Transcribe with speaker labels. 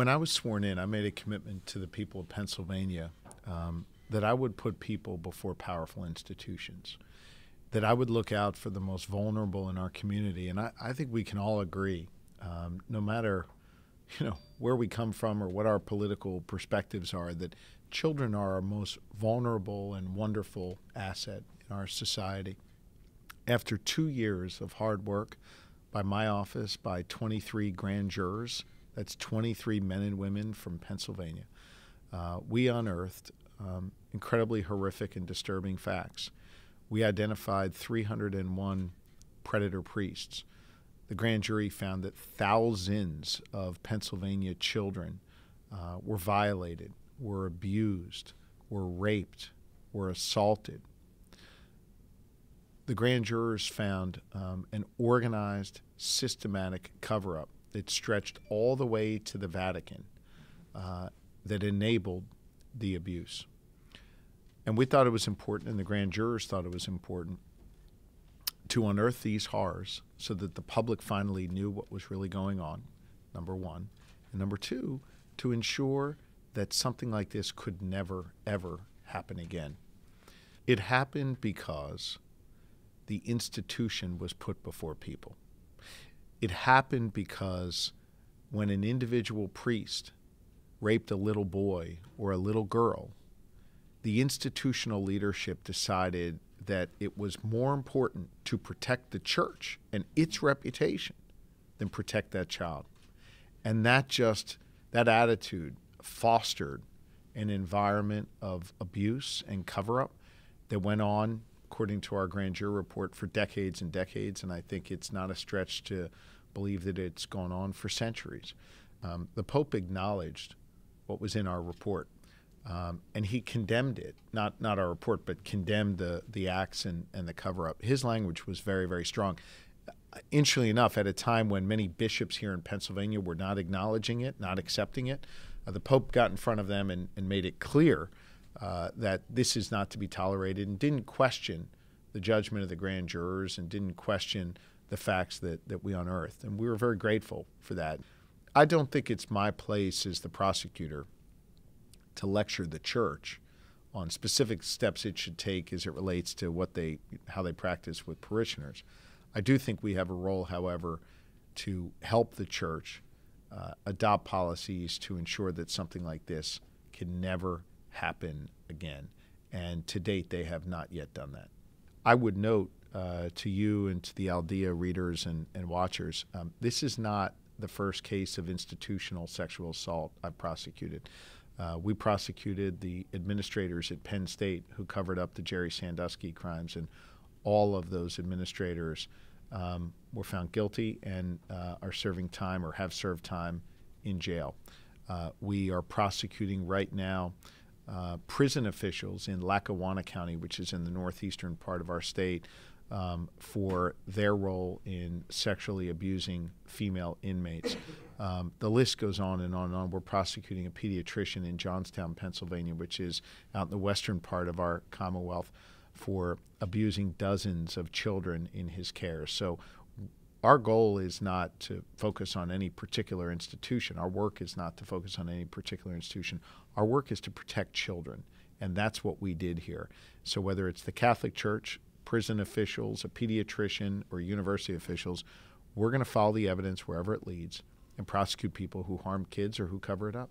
Speaker 1: When I was sworn in, I made a commitment to the people of Pennsylvania that I would put people before powerful institutions, that I would look out for the most vulnerable in our community. And I think we can all agree, no matter where we come from or what our political perspectives are, that children are our most vulnerable and wonderful asset in our society. After 2 years of hard work by my office, by 23 grand jurors, that's 23 men and women from Pennsylvania, we unearthed incredibly horrific and disturbing facts. We identified 301 predator priests. The grand jury found that thousands of Pennsylvania children were violated, were abused, were raped, were assaulted. The grand jurors found an organized, systematic cover-up that stretched all the way to the Vatican that enabled the abuse. And we thought it was important, and the grand jurors thought it was important, to unearth these horrors so that the public finally knew what was really going on, number one. And number two, to ensure that something like this could never, ever happen again. It happened because the institution was put before people. It happened because when an individual priest raped a little boy or a little girl, the institutional leadership decided that it was more important to protect the church and its reputation than protect that child. And that attitude fostered an environment of abuse and cover-up that went on, according to our grand jury report, for decades and decades, and I think it's not a stretch to believe that it's gone on for centuries. The Pope acknowledged what was in our report, and he condemned it, not our report, but condemned the acts and the cover-up. His language was very, very strong. Interestingly enough, at a time when many bishops here in Pennsylvania were not acknowledging it, not accepting it, the Pope got in front of them and made it clear that this is not to be tolerated, and didn't question the judgment of the grand jurors and didn't question the facts that we unearthed. And we were very grateful for that. I don't think it's my place as the prosecutor to lecture the church on specific steps it should take as it relates to how they practice with parishioners. I do think we have a role, however, to help the church adopt policies to ensure that something like this can never happen again. And to date, they have not yet done that. I would note to you and to the DÍA readers and watchers, this is not the first case of institutional sexual assault I've prosecuted. We prosecuted the administrators at Penn State who covered up the Jerry Sandusky crimes, and all of those administrators were found guilty and are serving time or have served time in jail. We are prosecuting right now prison officials in Lackawanna County, which is in the northeastern part of our state, for their role in sexually abusing female inmates. The list goes on and on and on. We're prosecuting a pediatrician in Johnstown, Pennsylvania, which is out in the western part of our Commonwealth, for abusing dozens of children in his care. So our goal is not to focus on any particular institution. Our work is not to focus on any particular institution. Our work is to protect children, and that's what we did here. So whether it's the Catholic Church, prison officials, a pediatrician, or university officials, we're going to follow the evidence wherever it leads and prosecute people who harm kids or who cover it up.